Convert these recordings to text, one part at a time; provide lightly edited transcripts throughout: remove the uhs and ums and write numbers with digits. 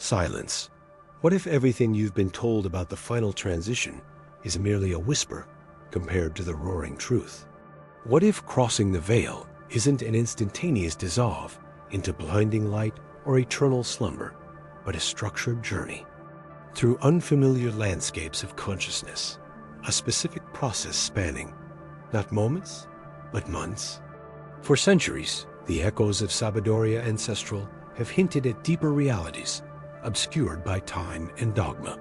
Silence. What if everything you've been told about the final transition is merely a whisper compared to the roaring truth? What if crossing the veil isn't an instantaneous dissolve into blinding light or eternal slumber, but a structured journey through unfamiliar landscapes of consciousness, a specific process spanning not moments, but months? For centuries, the echoes of Sabadoria Ancestral have hinted at deeper realities obscured by time and dogma.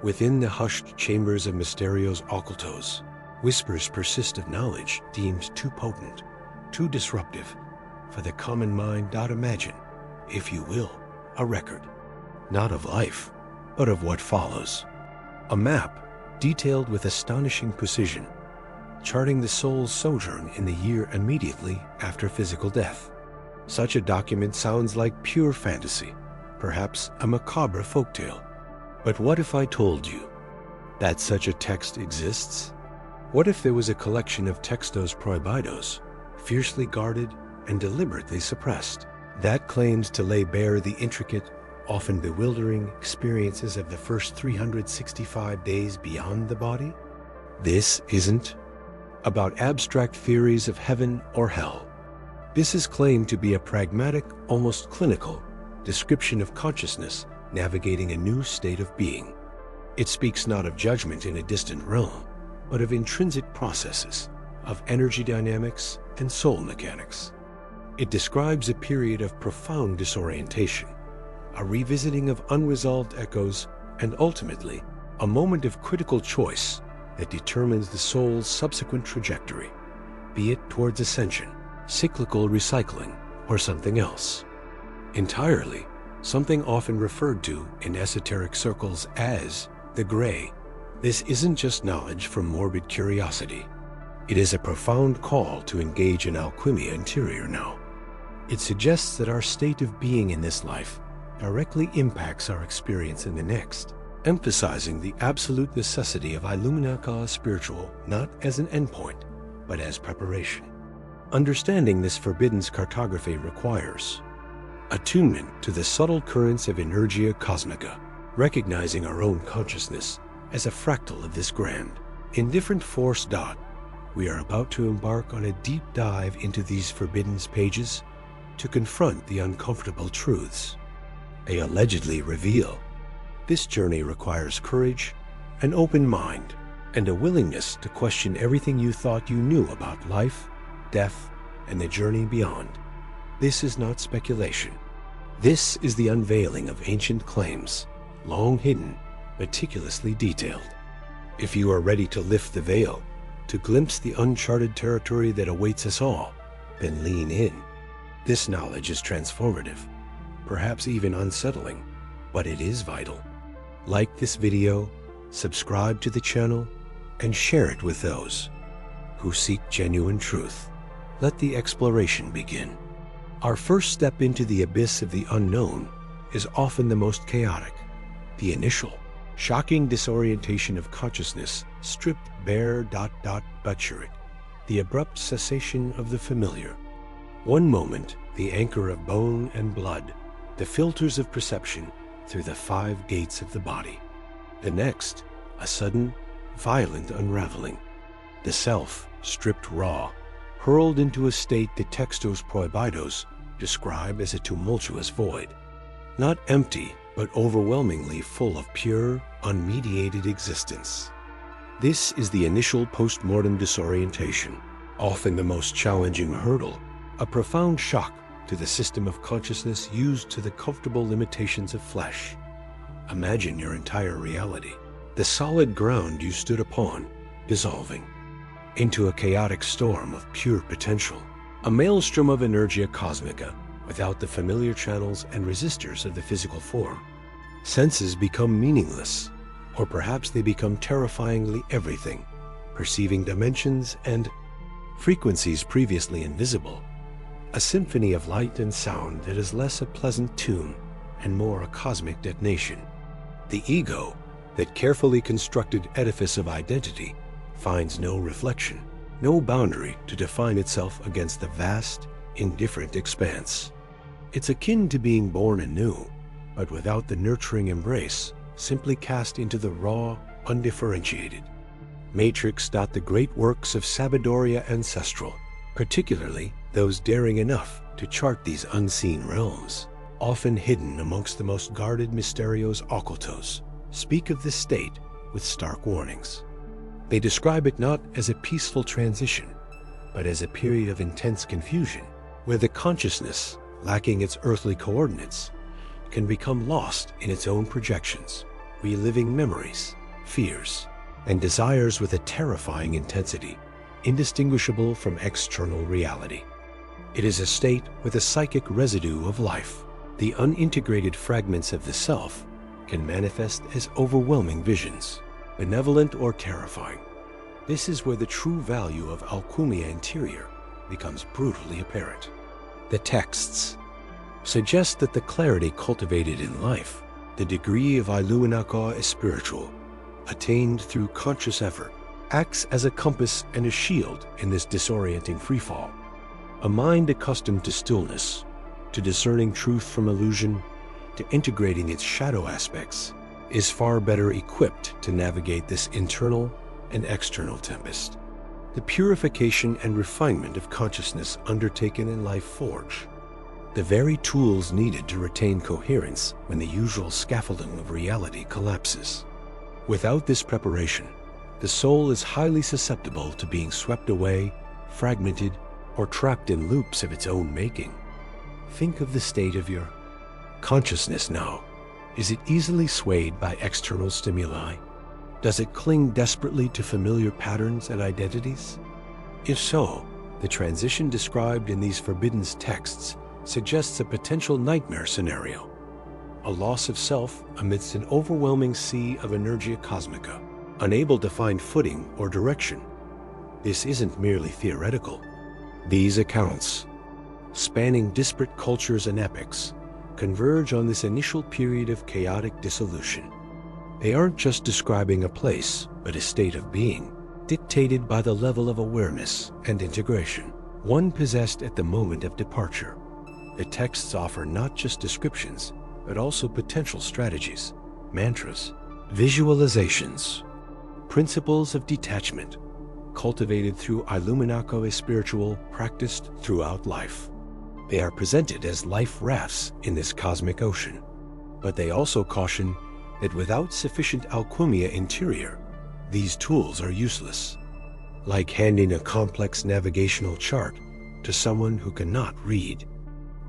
Within the hushed chambers of Mysterios Occultos, whispers persist of knowledge deemed too potent, too disruptive for the common mind. Imagine, if you will, a record, not of life, but of what follows. A map detailed with astonishing precision, charting the soul's sojourn in the year immediately after physical death. Such a document sounds like pure fantasy, perhaps a macabre folktale. But what if I told you that such a text exists? What if there was a collection of textos prohibidos, fiercely guarded and deliberately suppressed, that claims to lay bare the intricate, often bewildering experiences of the first 365 days beyond the body? This isn't about abstract theories of heaven or hell. This is claimed to be a pragmatic, almost clinical, description of consciousness navigating a new state of being. It speaks not of judgment in a distant realm, but of intrinsic processes, of energy dynamics and soul mechanics. It describes a period of profound disorientation, a revisiting of unresolved echoes, and ultimately, a moment of critical choice that determines the soul's subsequent trajectory, be it towards ascension, cyclical recycling, or something else. Entirely, something often referred to in esoteric circles as the gray. This isn't just knowledge from morbid curiosity. It is a profound call to engage in alchemy interior now. It suggests that our state of being in this life directly impacts our experience in the next, emphasizing the absolute necessity of Illuminaka spiritual not as an endpoint, but as preparation. Understanding this forbidden cartography requires attunement to the subtle currents of Energia Cosmica, recognizing our own consciousness as a fractal of this grand, indifferent force. We are about to embark on a deep dive into these forbidden pages to confront the uncomfortable truths they allegedly reveal. This journey requires courage, an open mind, and a willingness to question everything you thought you knew about life, death, and the journey beyond. This is not speculation. This is the unveiling of ancient claims, long hidden, meticulously detailed. If you are ready to lift the veil, to glimpse the uncharted territory that awaits us all, then lean in. This knowledge is transformative, perhaps even unsettling, but it is vital. Like this video, subscribe to the channel, and share it with those who seek genuine truth. Let the exploration begin. Our first step into the abyss of the unknown is often the most chaotic. The initial, shocking disorientation of consciousness stripped bare. Butchering, the abrupt cessation of the familiar. One moment, the anchor of bone and blood, the filters of perception through the 5 gates of the body. The next, a sudden, violent unraveling. The self, stripped raw, hurled into a state the textos prohibidos describe as a tumultuous void. Not empty, but overwhelmingly full of pure, unmediated existence. This is the initial post-mortem disorientation, often the most challenging hurdle, a profound shock to the system of consciousness used to the comfortable limitations of flesh. Imagine your entire reality, the solid ground you stood upon, dissolving into a chaotic storm of pure potential, a maelstrom of Energia Cosmica without the familiar channels and resistors of the physical form. Senses become meaningless, or perhaps they become terrifyingly everything, perceiving dimensions and frequencies previously invisible. A symphony of light and sound that is less a pleasant tune and more a cosmic detonation. The ego, that carefully constructed edifice of identity, finds no reflection, no boundary to define itself against the vast, indifferent expanse. It's akin to being born anew, but without the nurturing embrace, simply cast into the raw, undifferentiated. Matrix. The great works of Sabiduría Ancestral, particularly those daring enough to chart these unseen realms, often hidden amongst the most guarded Misterios Ocultos, speak of this state with stark warnings. They describe it not as a peaceful transition, but as a period of intense confusion, where the consciousness, lacking its earthly coordinates, can become lost in its own projections, reliving memories, fears, and desires with a terrifying intensity, indistinguishable from external reality. It is a state with a psychic residue of life. The unintegrated fragments of the self can manifest as overwhelming visions, benevolent or terrifying. This is where the true value of Alchumia Interior becomes brutally apparent. The texts suggest that the clarity cultivated in life, the degree of Iluminaca Espiritual, attained through conscious effort, acts as a compass and a shield in this disorienting freefall. A mind accustomed to stillness, to discerning truth from illusion, to integrating its shadow aspects, is far better equipped to navigate this internal and external tempest. The purification and refinement of consciousness undertaken in Life Forge, the very tools needed to retain coherence when the usual scaffolding of reality collapses. Without this preparation, the soul is highly susceptible to being swept away, fragmented, or trapped in loops of its own making. Think of the state of your consciousness now. Is it easily swayed by external stimuli? Does it cling desperately to familiar patterns and identities? If so, the transition described in these forbidden texts suggests a potential nightmare scenario, a loss of self amidst an overwhelming sea of Energia Cosmica, unable to find footing or direction. This isn't merely theoretical. These accounts, spanning disparate cultures and epochs, converge on this initial period of chaotic dissolution. They aren't just describing a place, but a state of being, dictated by the level of awareness and integration, one possessed at the moment of departure. The texts offer not just descriptions, but also potential strategies, mantras, visualizations, principles of detachment, cultivated through Iluminaco Espiritual practiced throughout life. They are presented as life rafts in this cosmic ocean, but they also caution that without sufficient Alchumia Interior, these tools are useless, like handing a complex navigational chart to someone who cannot read.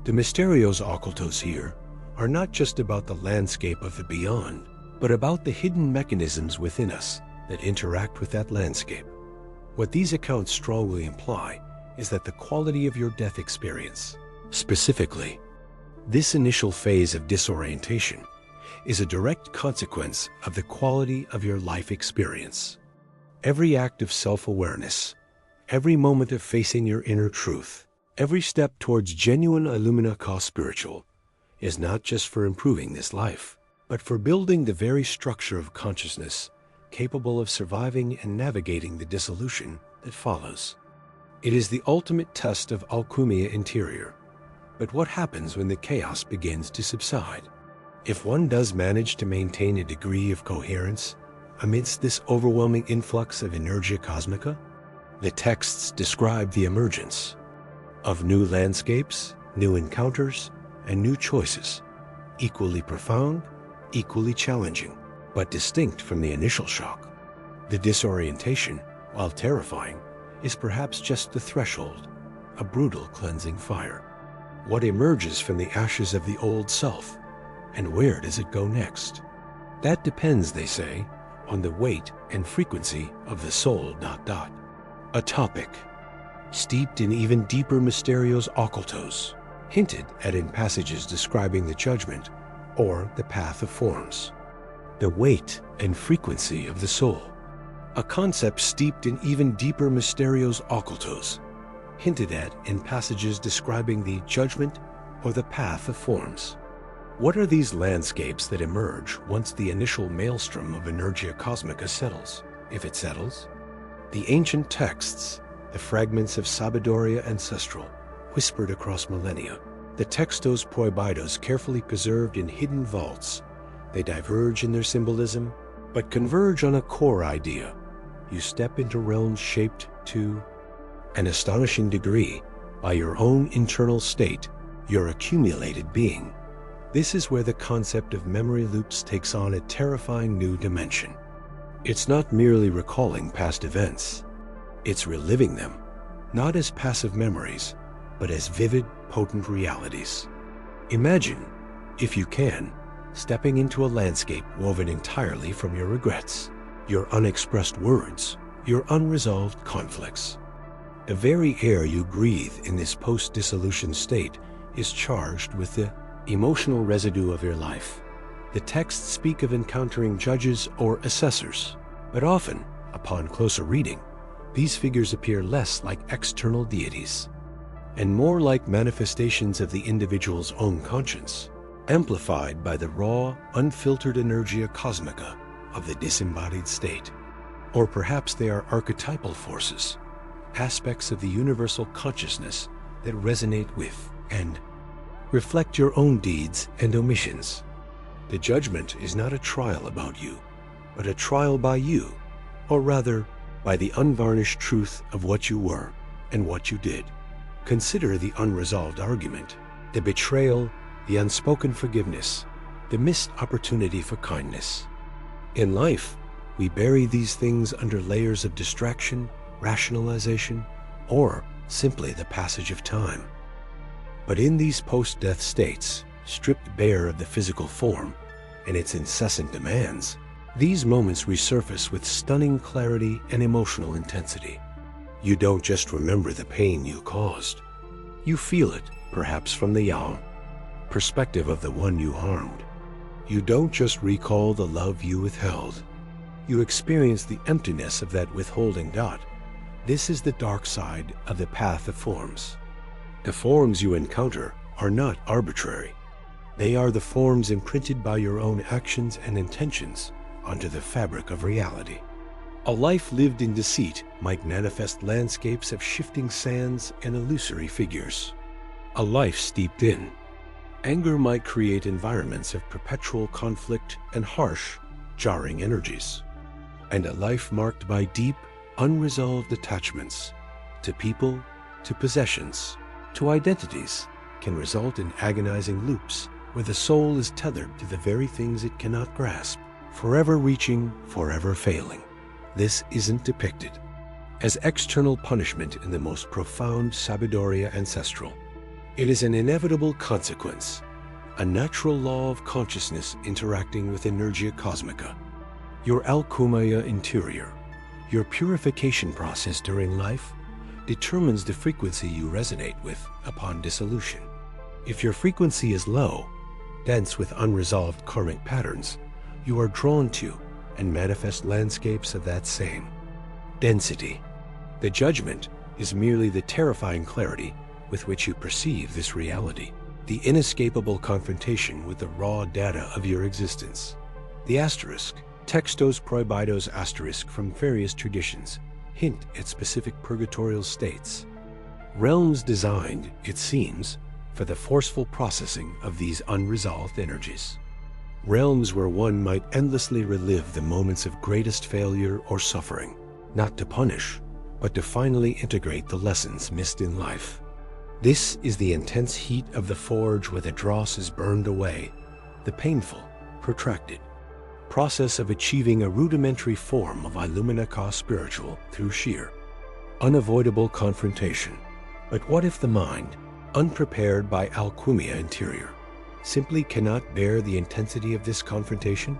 The Misterios Ocultos here are not just about the landscape of the beyond, but about the hidden mechanisms within us that interact with that landscape. What these accounts strongly imply is that the quality of your death experience, specifically this initial phase of disorientation, is a direct consequence of the quality of your life experience. Every act of self-awareness, every moment of facing your inner truth, every step towards genuine Iluminaca Spiritual is not just for improving this life, but for building the very structure of consciousness capable of surviving and navigating the dissolution that follows. It is the ultimate test of Alchumia Interior. But what happens when the chaos begins to subside? If one does manage to maintain a degree of coherence amidst this overwhelming influx of Energia Cosmica, the texts describe the emergence of new landscapes, new encounters, and new choices, equally profound, equally challenging, but distinct from the initial shock. The disorientation, while terrifying, is perhaps just the threshold, a brutal cleansing fire. What emerges from the ashes of the old self, and where does it go next? That depends, they say, on the weight and frequency of the soul... A topic steeped in even deeper Misterios Ocultos, hinted at in passages describing the judgment or the path of forms. The weight and frequency of the soul, a concept steeped in even deeper Misterios Ocultos, hinted at in passages describing the judgment or the path of forms. What are these landscapes that emerge once the initial maelstrom of Energia Cosmica settles, if it settles? The ancient texts, the fragments of Sabiduría Ancestral, whispered across millennia, The textos prohibidos carefully preserved in hidden vaults. They diverge in their symbolism, but converge on a core idea. You step into realms shaped to an astonishing degree by your own internal state, your accumulated being. This is where the concept of memory loops takes on a terrifying new dimension. It's not merely recalling past events. It's reliving them, not as passive memories, but as vivid, potent realities. Imagine, if you can, stepping into a landscape woven entirely from your regrets, your unexpressed words, your unresolved conflicts. The very air you breathe in this post-dissolution state is charged with the emotional residue of your life. The texts speak of encountering judges or assessors, but often, upon closer reading, these figures appear less like external deities and more like manifestations of the individual's own conscience, amplified by the raw, unfiltered energia cosmica of the disembodied state. Or perhaps they are archetypal forces, aspects of the universal consciousness that resonate with and reflect your own deeds and omissions. The judgment is not a trial about you, but a trial by you, or rather, by the unvarnished truth of what you were and what you did. Consider the unresolved argument, the betrayal, the unspoken forgiveness, the missed opportunity for kindness. In life, we bury these things under layers of distraction, rationalization, or simply the passage of time. But in these post-death states, stripped bare of the physical form and its incessant demands, these moments resurface with stunning clarity and emotional intensity. You don't just remember the pain you caused. You feel it, perhaps from the yang perspective of the one you harmed. You don't just recall the love you withheld. You experience the emptiness of that withholding dot. This is the dark side of the path of forms. The forms you encounter are not arbitrary. They are the forms imprinted by your own actions and intentions onto the fabric of reality. A life lived in deceit might manifest landscapes of shifting sands and illusory figures. A life steeped in anger might create environments of perpetual conflict and harsh, jarring energies. And a life marked by deep, unresolved attachments to people, to possessions, to identities can result in agonizing loops where the soul is tethered to the very things it cannot grasp, forever reaching, forever failing. This isn't depicted as external punishment in the most profound sabiduria ancestral. It is an inevitable consequence, a natural law of consciousness interacting with energia cosmica. Your alchumia interior, your purification process during life, determines the frequency you resonate with upon dissolution. If your frequency is low, dense with unresolved karmic patterns, you are drawn to and manifest landscapes of that same density. The judgment is merely the terrifying clarity with which you perceive this reality, the inescapable confrontation with the raw data of your existence. The asterisk, textos prohibidos asterisk from various traditions, hint at specific purgatorial states. Realms designed, it seems, for the forceful processing of these unresolved energies. Realms where one might endlessly relive the moments of greatest failure or suffering, not to punish, but to finally integrate the lessons missed in life. This is the intense heat of the forge where the dross is burned away, the painful, protracted process of achieving a rudimentary form of Illuminaka spiritual through sheer, unavoidable confrontation. But what if the mind, unprepared by alchumia interior, simply cannot bear the intensity of this confrontation?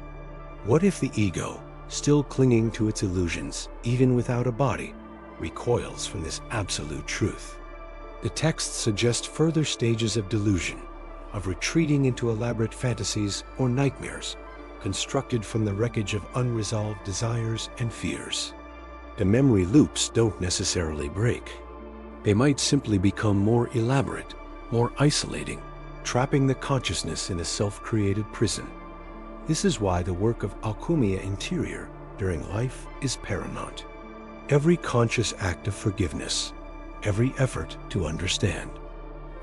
What if the ego, still clinging to its illusions, even without a body, recoils from this absolute truth? The texts suggest further stages of delusion, of retreating into elaborate fantasies or nightmares, constructed from the wreckage of unresolved desires and fears. The memory loops don't necessarily break. They might simply become more elaborate, more isolating, trapping the consciousness in a self-created prison. This is why the work of alchumia interior during life is paramount. Every conscious act of forgiveness, every effort to understand,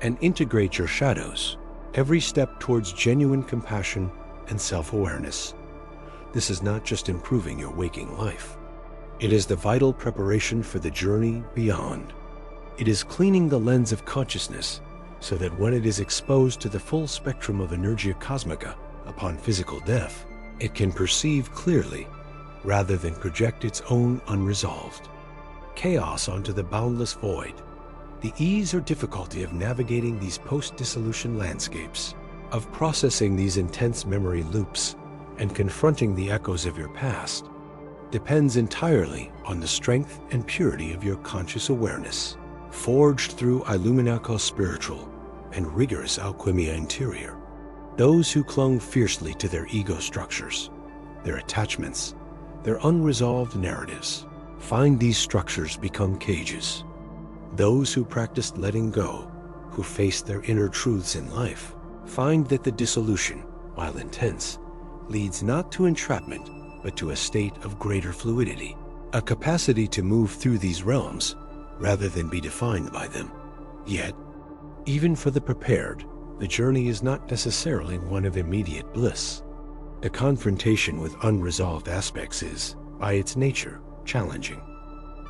and integrate your shadows, every step towards genuine compassion and self-awareness. This is not just improving your waking life. It is the vital preparation for the journey beyond. It is cleaning the lens of consciousness so that when it is exposed to the full spectrum of Energia Cosmica upon physical death, it can perceive clearly rather than project its own unresolved chaos onto the boundless void. The ease or difficulty of navigating these post-dissolution landscapes, of processing these intense memory loops and confronting the echoes of your past, depends entirely on the strength and purity of your conscious awareness, forged through Illuminaco spiritual and rigorous alchemia interior. Those who clung fiercely to their ego structures, their attachments, their unresolved narratives, find these structures become cages. Those who practiced letting go, who faced their inner truths in life, find that the dissolution, while intense, leads not to entrapment, but to a state of greater fluidity, a capacity to move through these realms rather than be defined by them. Yet, even for the prepared, the journey is not necessarily one of immediate bliss. A confrontation with unresolved aspects is, by its nature, challenging.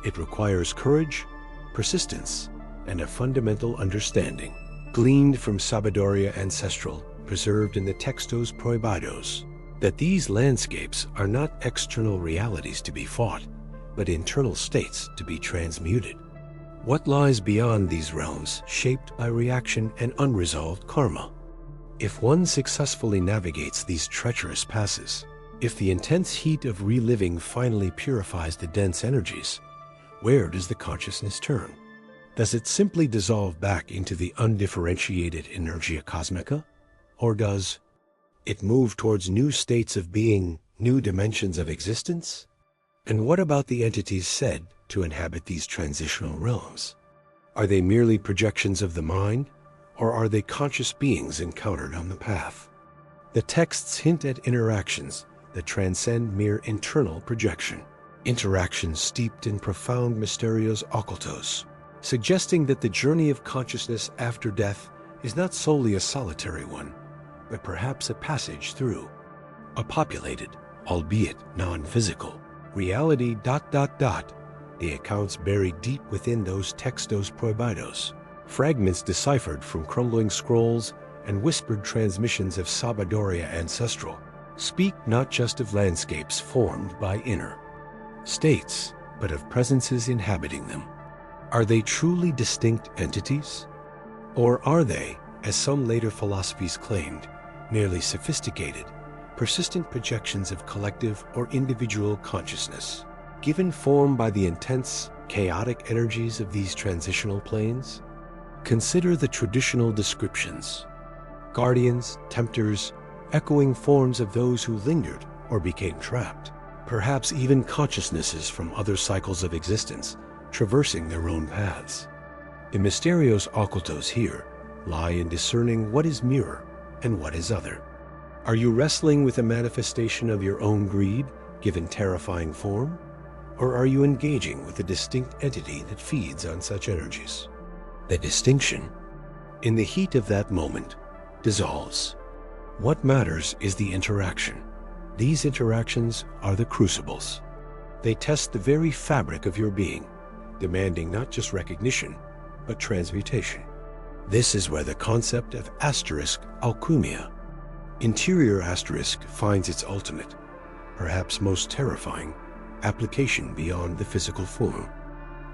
It requires courage, persistence, and a fundamental understanding, gleaned from Sabedoria Ancestral, preserved in the Textos Prohibidos, that these landscapes are not external realities to be fought, but internal states to be transmuted. What lies beyond these realms, shaped by reaction and unresolved karma? If one successfully navigates these treacherous passes, if the intense heat of reliving finally purifies the dense energies, where does the consciousness turn? Does it simply dissolve back into the undifferentiated Energia Cosmica? Or does it move towards new states of being, new dimensions of existence? And what about the entities said to inhabit these transitional realms? Are they merely projections of the mind, or are they conscious beings encountered on the path? The texts hint at interactions that transcend mere internal projection, interactions steeped in profound mysterios occultos, suggesting that the journey of consciousness after death is not solely a solitary one, but perhaps a passage through a populated, albeit non-physical, reality. The accounts buried deep within those Textos Prohibidos, fragments deciphered from crumbling scrolls and whispered transmissions of Sabedoria Ancestral, speak not just of landscapes formed by inner states, but of presences inhabiting them. Are they truly distinct entities? Or are they, as some later philosophies claimed, merely sophisticated, persistent projections of collective or individual consciousness, given form by the intense, chaotic energies of these transitional planes? Consider the traditional descriptions: guardians, tempters, echoing forms of those who lingered or became trapped, perhaps even consciousnesses from other cycles of existence, traversing their own paths. The mysterios occultos here lie in discerning what is mirror and what is other. Are you wrestling with a manifestation of your own greed, given terrifying form? Or are you engaging with a distinct entity that feeds on such energies? The distinction, in the heat of that moment, dissolves. What matters is the interaction. These interactions are the crucibles. They test the very fabric of your being, demanding not just recognition, but transmutation. This is where the concept of asterisk alchemia, interior asterisk, finds its ultimate, perhaps most terrifying, application beyond the physical form.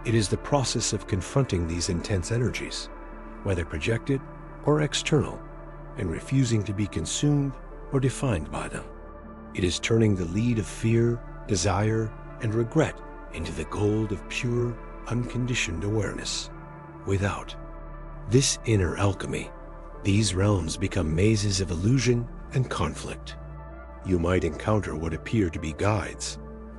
It is the process of confronting these intense energies, whether projected or external, and refusing to be consumed or defined by them. It is turning the lead of fear, desire, and regret into the gold of pure, unconditioned awareness. Without this inner alchemy, these realms become mazes of illusion and conflict. You might encounter what appear to be guides,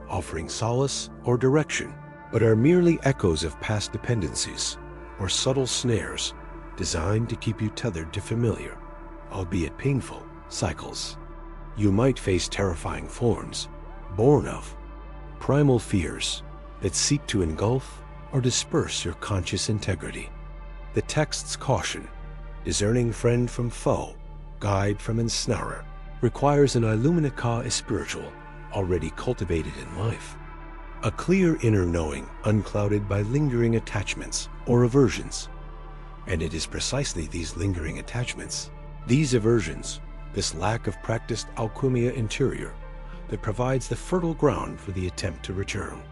offering solace or direction, but are merely echoes of past dependencies or subtle snares designed to keep you tethered to familiar, albeit painful, cycles. You might face terrifying forms, born of primal fears that seek to engulf or disperse your conscious integrity. The texts caution, discerning friend from foe, guide from ensnarer, requires an illumina spiritual already cultivated in life. A clear inner knowing unclouded by lingering attachments or aversions. And it is precisely these lingering attachments, these aversions, this lack of practiced alchemia interior, that provides the fertile ground for the attempt to return.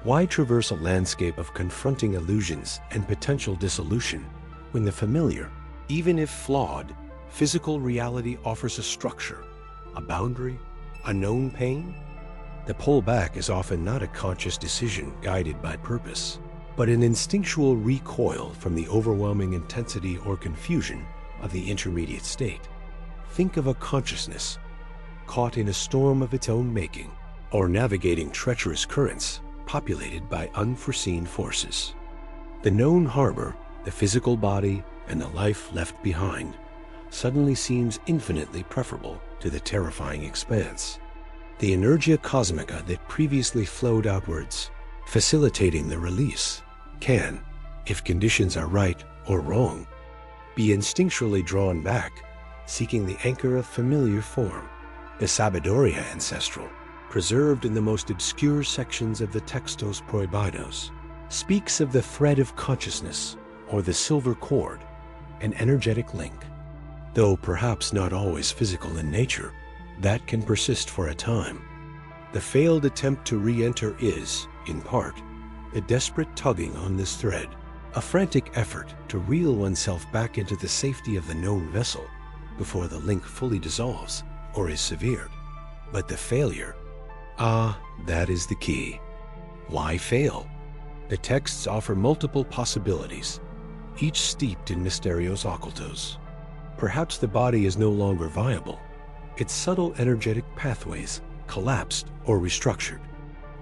Why traverse a landscape of confronting illusions and potential dissolution when the familiar, even if flawed, physical reality offers a structure, a boundary, a known pain? The pullback is often not a conscious decision guided by purpose, but an instinctual recoil from the overwhelming intensity or confusion of the intermediate state. Think of a consciousness caught in a storm of its own making, or navigating treacherous currents populated by unforeseen forces. The known harbor, the physical body, and the life left behind suddenly seems infinitely preferable to the terrifying expanse. The energia cosmica that previously flowed outwards, facilitating the release, can, if conditions are right or wrong, be instinctually drawn back, seeking the anchor of familiar form. The Sabiduría ancestral, preserved in the most obscure sections of the Textos Prohibidos, speaks of the thread of consciousness, or the silver cord, an energetic link. Though perhaps not always physical in nature, that can persist for a time. The failed attempt to re-enter is, in part, a desperate tugging on this thread, a frantic effort to reel oneself back into the safety of the known vessel before the link fully dissolves or is severed. But the failure, that is the key. Why fail? The texts offer multiple possibilities, each steeped in mysterios occultos. Perhaps the body is no longer viable, its subtle energetic pathways collapsed or restructured.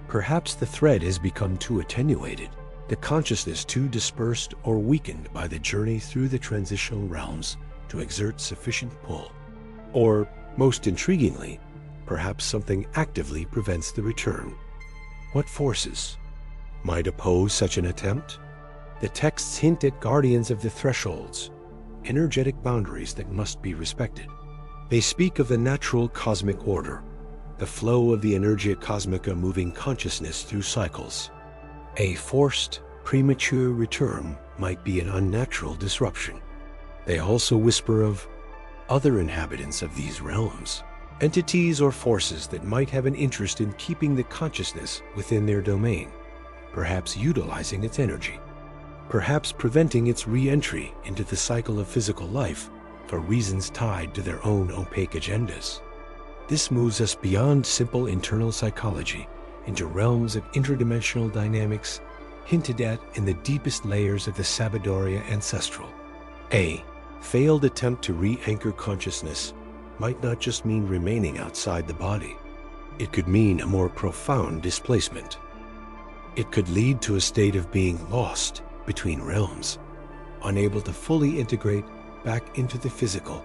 Perhaps the thread has become too attenuated, the consciousness too dispersed or weakened by the journey through the transitional realms to exert sufficient pull. Or, most intriguingly, perhaps something actively prevents the return. What forces might oppose such an attempt? The texts hint at guardians of the thresholds, energetic boundaries that must be respected. They speak of the natural cosmic order, the flow of the energia cosmica moving consciousness through cycles. A forced, premature return might be an unnatural disruption. They also whisper of other inhabitants of these realms, entities or forces that might have an interest in keeping the consciousness within their domain, perhaps utilizing its energy, perhaps preventing its re-entry into the cycle of physical life for reasons tied to their own opaque agendas. This moves us beyond simple internal psychology into realms of interdimensional dynamics hinted at in the deepest layers of the Sabiduría ancestral. A failed attempt to re-anchor consciousness might not just mean remaining outside the body. It could mean a more profound displacement. It could lead to a state of being lost between realms, unable to fully integrate back into the physical,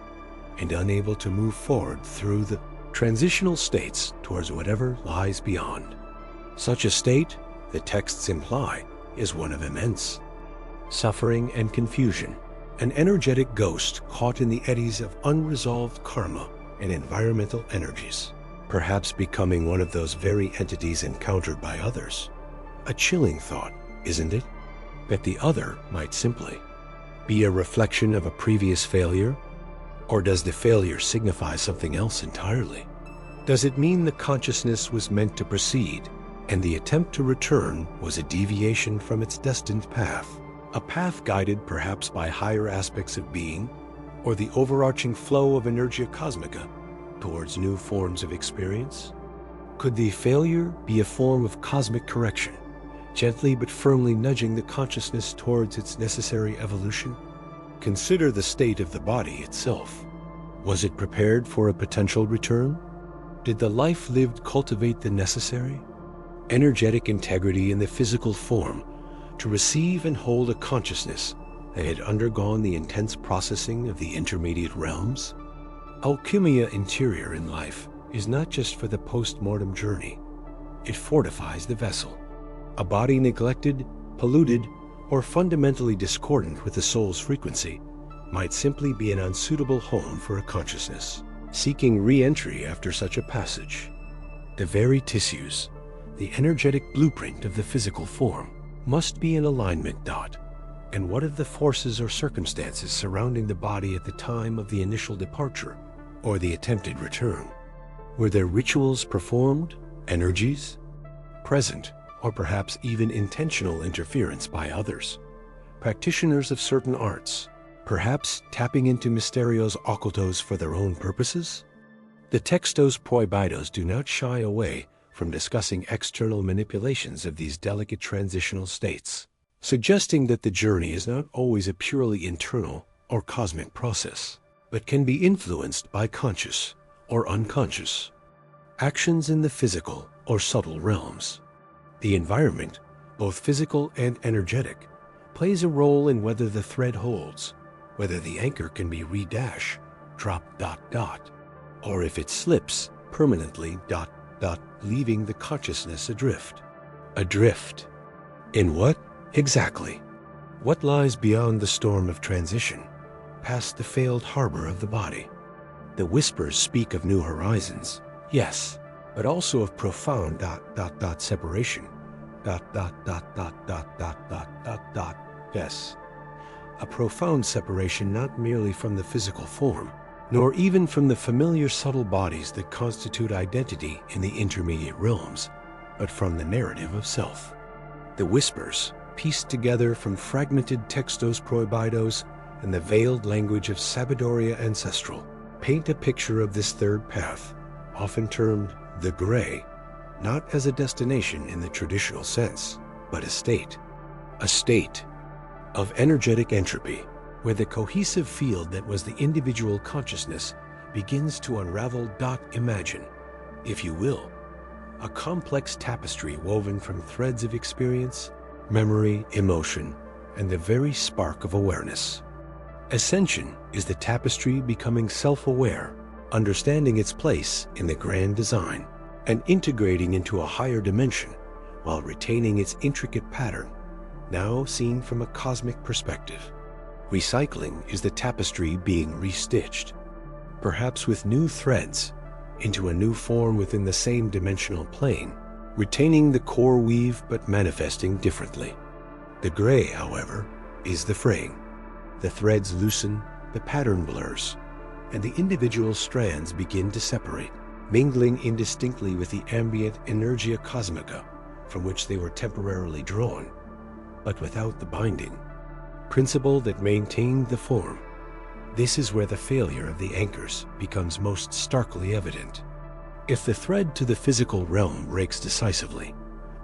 and unable to move forward through the transitional states towards whatever lies beyond. Such a state, the texts imply, is one of immense suffering and confusion, an energetic ghost caught in the eddies of unresolved karma and environmental energies, perhaps becoming one of those very entities encountered by others. A chilling thought, isn't it? That the other might simply be a reflection of a previous failure? Or does the failure signify something else entirely? Does it mean the consciousness was meant to proceed, and the attempt to return was a deviation from its destined path? A path guided perhaps by higher aspects of being, or the overarching flow of energia cosmica towards new forms of experience? Could the failure be a form of cosmic correction, gently but firmly nudging the consciousness towards its necessary evolution? Consider the state of the body itself. Was it prepared for a potential return? Did the life lived cultivate the necessary energetic integrity in the physical form to receive and hold a consciousness that had undergone the intense processing of the intermediate realms? Alchemia interior in life is not just for the post-mortem journey. It fortifies the vessel. A body neglected, polluted, or fundamentally discordant with the soul's frequency might simply be an unsuitable home for a consciousness, seeking re-entry after such a passage. The very tissues, the energetic blueprint of the physical form, must be in alignment. And what of the forces or circumstances surrounding the body at the time of the initial departure or the attempted return? Were there rituals performed, energies present, or perhaps even intentional interference by others, practitioners of certain arts, perhaps tapping into Mysterios Occultos for their own purposes? The Textos Prohibidos do not shy away from discussing external manipulations of these delicate transitional states, suggesting that the journey is not always a purely internal or cosmic process, but can be influenced by conscious or unconscious actions in the physical or subtle realms. The environment, both physical and energetic, plays a role in whether the thread holds, whether the anchor can be dropped, or if it slips permanently, leaving the consciousness adrift. Adrift. In what exactly? What lies beyond the storm of transition, past the failed harbor of the body? The whispers speak of new horizons, yes, but also of profound separation. Yes. A profound separation not merely from the physical form, nor even from the familiar subtle bodies that constitute identity in the intermediate realms, but from the narrative of self. The whispers, pieced together from fragmented Textos Prohibidos and the veiled language of Sabiduria Ancestral, paint a picture of this third path, often termed the Gray, not as a destination in the traditional sense, but a state of energetic entropy, where the cohesive field that was the individual consciousness begins to unravel. Imagine, if you will, a complex tapestry woven from threads of experience, memory, emotion, and the very spark of awareness. Ascension is the tapestry becoming self-aware, understanding its place in the grand design, and integrating into a higher dimension while retaining its intricate pattern, now seen from a cosmic perspective. Recycling is the tapestry being restitched, perhaps with new threads, into a new form within the same dimensional plane, retaining the core weave but manifesting differently. The Gray, however, is the fraying. The threads loosen, the pattern blurs, and the individual strands begin to separate, mingling indistinctly with the ambient energia cosmica from which they were temporarily drawn, but without the binding principle that maintained the form. This is where the failure of the anchors becomes most starkly evident. If the thread to the physical realm breaks decisively,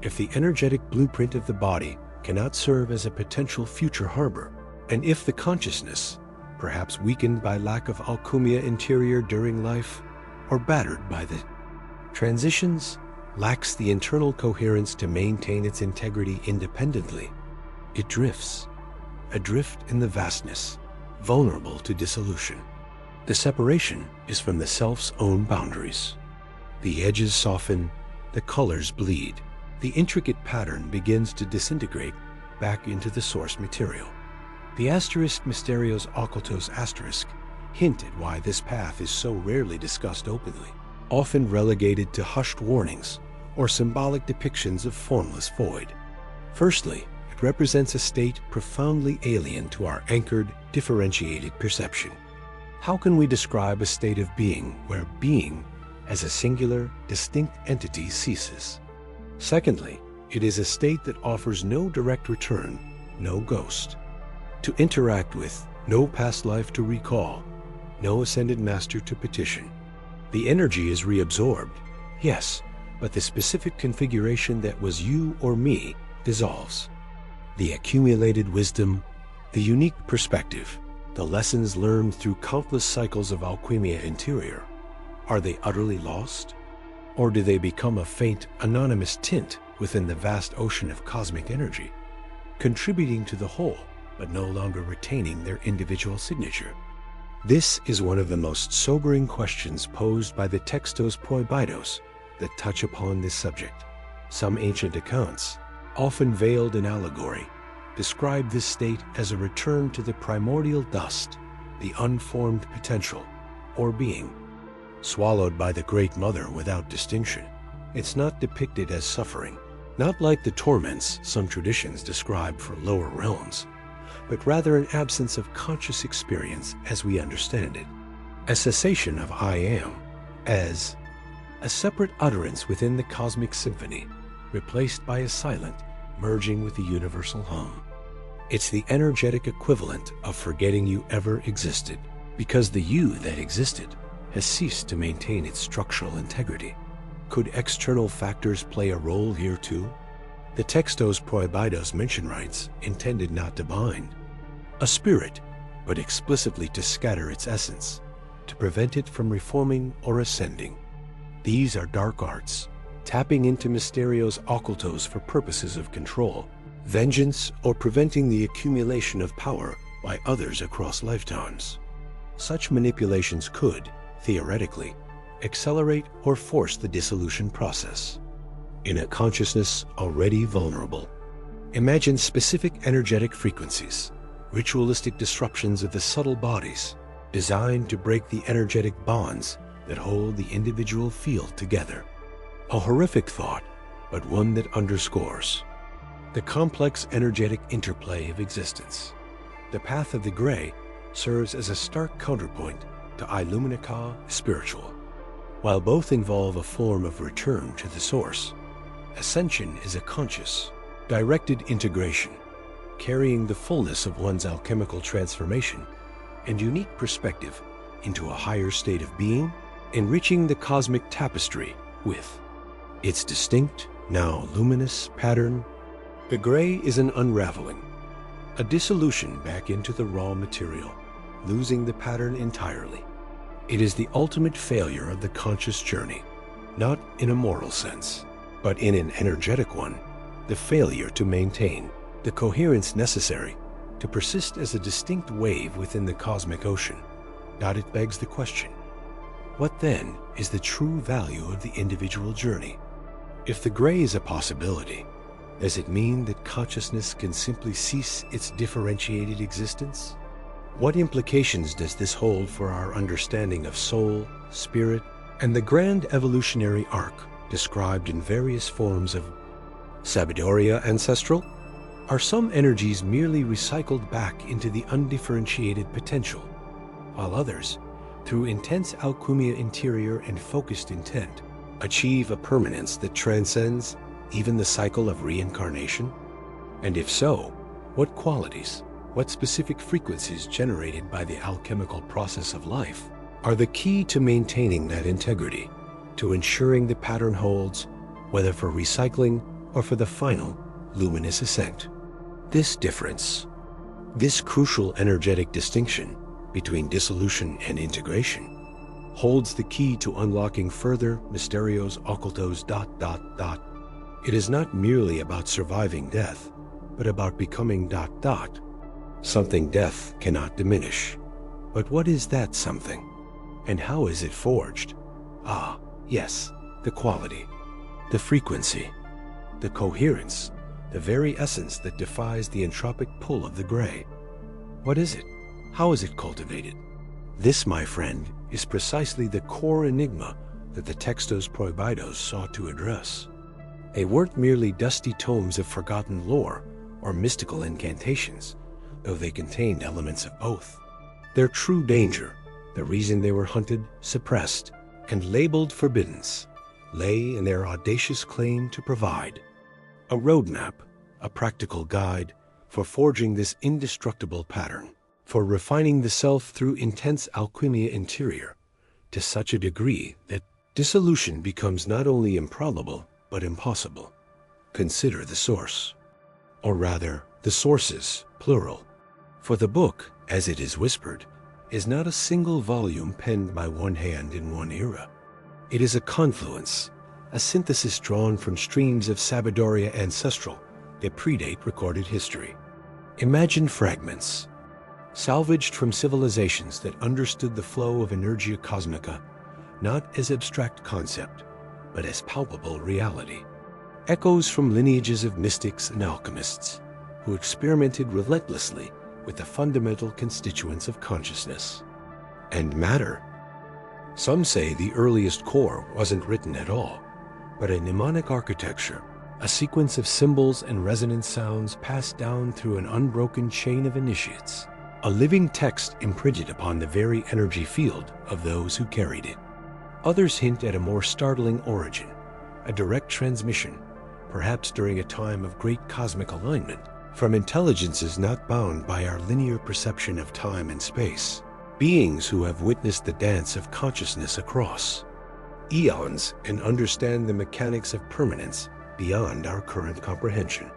if the energetic blueprint of the body cannot serve as a potential future harbor, and if the consciousness, perhaps weakened by lack of alchumia interior during life, or battered by the transitions, lacks the internal coherence to maintain its integrity independently, it drifts, adrift in the vastness, vulnerable to dissolution. The separation is from the self's own boundaries. The edges soften, the colors bleed, the intricate pattern begins to disintegrate back into the source material. The asterisk Mysterios Occultos asterisk hint at why this path is so rarely discussed openly, often relegated to hushed warnings or symbolic depictions of formless void. Firstly, it represents a state profoundly alien to our anchored, differentiated perception. How can we describe a state of being where being as a singular, distinct entity ceases? Secondly, it is a state that offers no direct return, no ghost to interact with, no past life to recall, no ascended master to petition. The energy is reabsorbed, yes, but the specific configuration that was you or me dissolves. The accumulated wisdom, the unique perspective, the lessons learned through countless cycles of alchemia interior, are they utterly lost? Or do they become a faint, anonymous tint within the vast ocean of cosmic energy, contributing to the whole, but no longer retaining their individual signature? This is one of the most sobering questions posed by the Textos Prohibidos that touch upon this subject. Some ancient accounts, often veiled in allegory, describe this state as a return to the primordial dust the unformed potential, or being. Swallowed by the Great Mother without distinction, it's not depicted as suffering, not like the torments some traditions describe for lower realms, but rather an absence of conscious experience as we understand it, a cessation of I am, as a separate utterance within the cosmic symphony, replaced by a silent merging with the universal hum. It's the energetic equivalent of forgetting you ever existed, because the you that existed has ceased to maintain its structural integrity. Could external factors play a role here too? The Textos Prohibidos mention rites intended not to bind a spirit, but explicitly to scatter its essence, to prevent it from reforming or ascending. These are dark arts, tapping into Mysterios Occultos for purposes of control, vengeance, or preventing the accumulation of power by others across lifetimes. Such manipulations could, theoretically, accelerate or force the dissolution process. In a consciousness already vulnerable, imagine specific energetic frequencies, ritualistic disruptions of the subtle bodies, designed to break the energetic bonds that hold the individual field together. A horrific thought, but one that underscores the complex energetic interplay of existence. The path of the gray serves as a stark counterpoint to Illuminica spiritual. While both involve a form of return to the source, ascension is a conscious, directed integration, carrying the fullness of one's alchemical transformation and unique perspective into a higher state of being, enriching the cosmic tapestry with its distinct, now luminous pattern. The gray is an unraveling, a dissolution back into the raw material, losing the pattern entirely. It is the ultimate failure of the conscious journey, not in a moral sense, but in an energetic one, the failure to maintain the coherence necessary to persist as a distinct wave within the cosmic ocean. It begs the question, what then is the true value of the individual journey? If the gray is a possibility, does it mean that consciousness can simply cease its differentiated existence? What implications does this hold for our understanding of soul, spirit, and the grand evolutionary arc described in various forms of Sabiduria ancestral? Are some energies merely recycled back into the undifferentiated potential, while others, through intense alchemia interior and focused intent, achieve a permanence that transcends even the cycle of reincarnation? And if so, what qualities, what specific frequencies generated by the alchemical process of life are the key to maintaining that integrity, to ensuring the pattern holds, whether for recycling or for the final luminous ascent? This difference, this crucial energetic distinction between dissolution and integration, holds the key to unlocking further Mysterios Occultos ... It is not merely about surviving death, but about becoming ... something death cannot diminish. But what is that something? And how is it forged? Ah, yes, the quality, the frequency, the coherence, the very essence that defies the entropic pull of the gray. What is it? How is it cultivated? This, my friend, is precisely the core enigma that the Textos Prohibidos sought to address. They weren't merely dusty tomes of forgotten lore or mystical incantations, though they contained elements of both. Their true danger, the reason they were hunted, suppressed, and labeled forbiddance, lay in their audacious claim to provide a roadmap, a practical guide for forging this indestructible pattern, for refining the self through intense alchemia interior to such a degree that dissolution becomes not only improbable, but impossible. Consider the source, or rather, the sources, plural. For the book, as it is whispered, is not a single volume penned by one hand in one era. It is a confluence, a synthesis drawn from streams of Sabiduria ancestral that predate recorded history. Imagine fragments, salvaged from civilizations that understood the flow of Energia Cosmica, not as abstract concept, but as palpable reality. Echoes from lineages of mystics and alchemists who experimented relentlessly with the fundamental constituents of consciousness and matter. Some say the earliest core wasn't written at all, but a mnemonic architecture, a sequence of symbols and resonant sounds passed down through an unbroken chain of initiates, a living text imprinted upon the very energy field of those who carried it. Others hint at a more startling origin, a direct transmission, perhaps during a time of great cosmic alignment, from intelligences not bound by our linear perception of time and space, beings who have witnessed the dance of consciousness across eons and understand the mechanics of permanence beyond our current comprehension.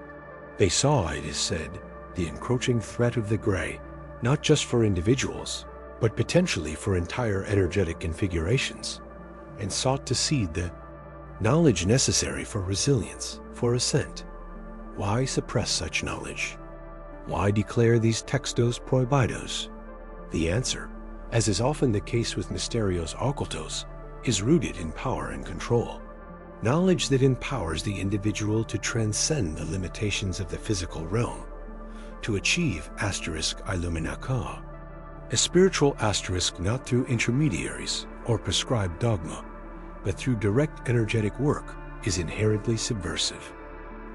They saw, it is said, the encroaching threat of the gray, not just for individuals, but potentially for entire energetic configurations, and sought to seed the knowledge necessary for resilience, for ascent. Why suppress such knowledge? Why declare these textos prohibidos? The answer, as is often the case with mysterios occultos, is rooted in power and control. Knowledge that empowers the individual to transcend the limitations of the physical realm, to achieve *Illuminaka, a spiritual asterisk not through intermediaries or prescribed dogma, but through direct energetic work, is inherently subversive.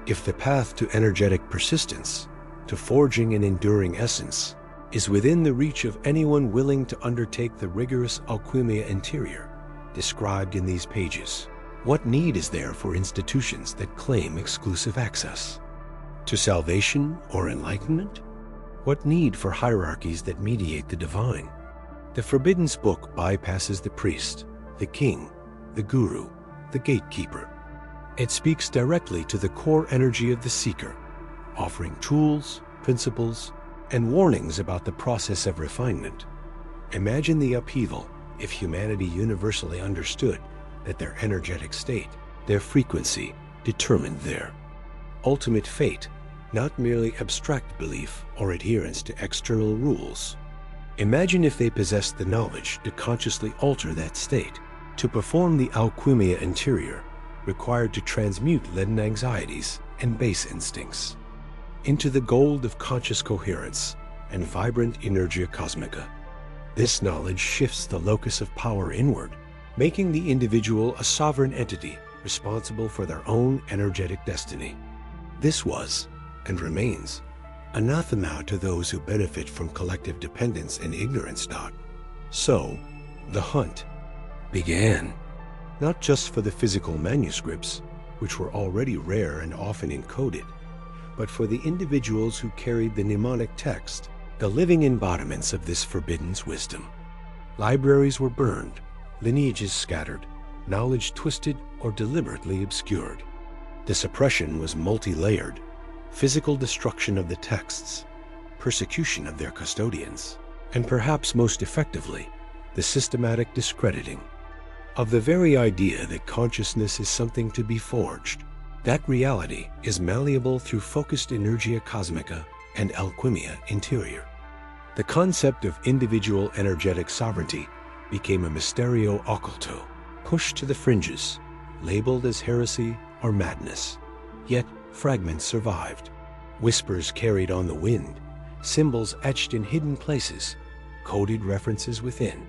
If the path to energetic persistence, to forging an enduring essence, is within the reach of anyone willing to undertake the rigorous alchemia interior described in these pages, what need is there for institutions that claim exclusive access to salvation or enlightenment? What need for hierarchies that mediate the divine? The Forbidden Book bypasses the priest, the king, the guru, the gatekeeper. It speaks directly to the core energy of the seeker, offering tools, principles, and warnings about the process of refinement. Imagine the upheaval if humanity universally understood that their energetic state, their frequency, determined their ultimate fate, not merely abstract belief or adherence to external rules. Imagine if they possessed the knowledge to consciously alter that state, to perform the alchemia interior required to transmute leaden anxieties and base instincts into the gold of conscious coherence and vibrant energia cosmica. This knowledge shifts the locus of power inward, making the individual a sovereign entity responsible for their own energetic destiny. This was, and remains, anathema to those who benefit from collective dependence and ignorance. So, the hunt began, not just for the physical manuscripts, which were already rare and often encoded, but for the individuals who carried the mnemonic text, the living embodiments of this forbidden wisdom. Libraries were burned, lineages scattered, knowledge twisted or deliberately obscured. The suppression was multi-layered: physical destruction of the texts, persecution of their custodians, and perhaps most effectively, the systematic discrediting of the very idea that consciousness is something to be forged. That reality is malleable through focused energia cosmica and alchemia interior. The concept of individual energetic sovereignty became a mysterio occulto, pushed to the fringes, labeled as heresy or madness. Yet fragments survived, whispers carried on the wind, symbols etched in hidden places, coded references within,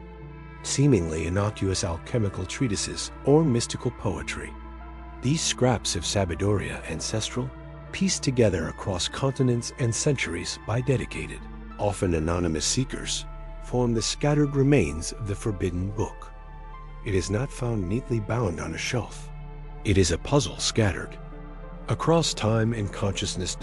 seemingly innocuous alchemical treatises or mystical poetry. These scraps of sabiduria ancestral, pieced together across continents and centuries by dedicated, often anonymous seekers, form the scattered remains of the Forbidden Book. It is not found neatly bound on a shelf. It is a puzzle scattered across time and consciousness.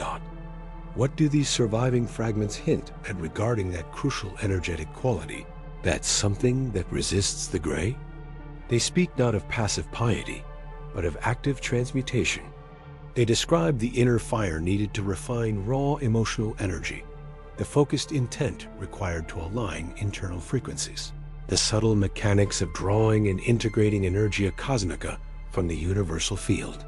What do these surviving fragments hint at regarding that crucial energetic quality, that something that resists the gray? They speak not of passive piety, but of active transmutation. They describe the inner fire needed to refine raw emotional energy, the focused intent required to align internal frequencies, the subtle mechanics of drawing and integrating energia cosmica from the universal field.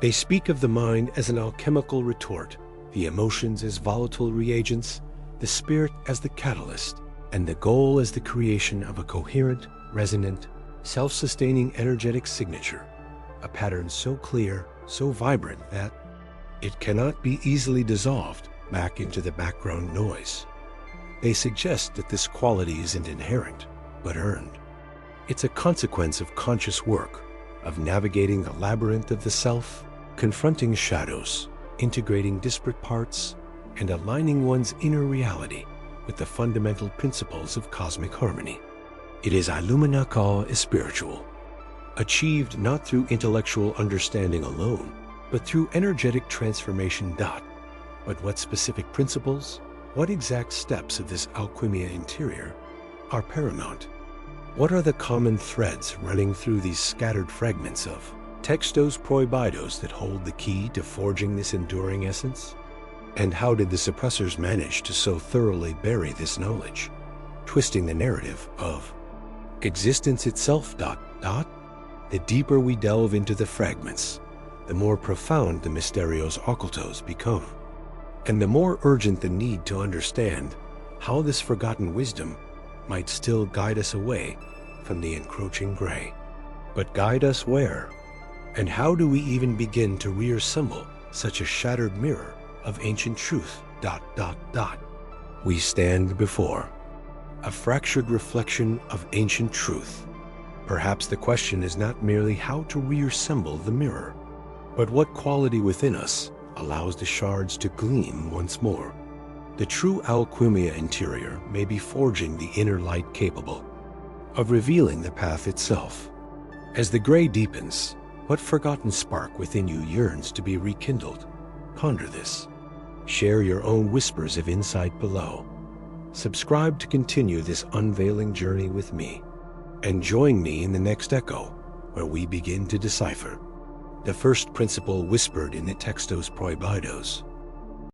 They speak of the mind as an alchemical retort, the emotions as volatile reagents, the spirit as the catalyst, and the goal as the creation of a coherent, resonant, self-sustaining energetic signature, a pattern so clear, so vibrant that it cannot be easily dissolved back into the background noise. They suggest that this quality isn't inherent, but earned. It's a consequence of conscious work, of navigating the labyrinth of the self, confronting shadows, integrating disparate parts, and aligning one's inner reality with the fundamental principles of cosmic harmony. It is Illumina Ka spiritual, achieved not through intellectual understanding alone, but through energetic transformation. But what specific principles, what exact steps of this alchemia interior are paramount? What are the common threads running through these scattered fragments of Textos Prohibidos that hold the key to forging this enduring essence? And how did the suppressors manage to so thoroughly bury this knowledge, twisting the narrative of existence itself? The deeper we delve into the fragments, the more profound the Mysterios Occultos become, and the more urgent the need to understand how this forgotten wisdom might still guide us away from the encroaching gray. But guide us where? And how do we even begin to reassemble such a shattered mirror of ancient truth? We stand before a fractured reflection of ancient truth. Perhaps the question is not merely how to reassemble the mirror, but what quality within us allows the shards to gleam once more. The true alchemia interior may be forging the inner light capable of revealing the path itself. As the gray deepens, what forgotten spark within you yearns to be rekindled? Ponder this. Share your own whispers of insight below. Subscribe to continue this unveiling journey with me, and join me in the next echo, where we begin to decipher the first principle whispered in the Textos Prohibidos.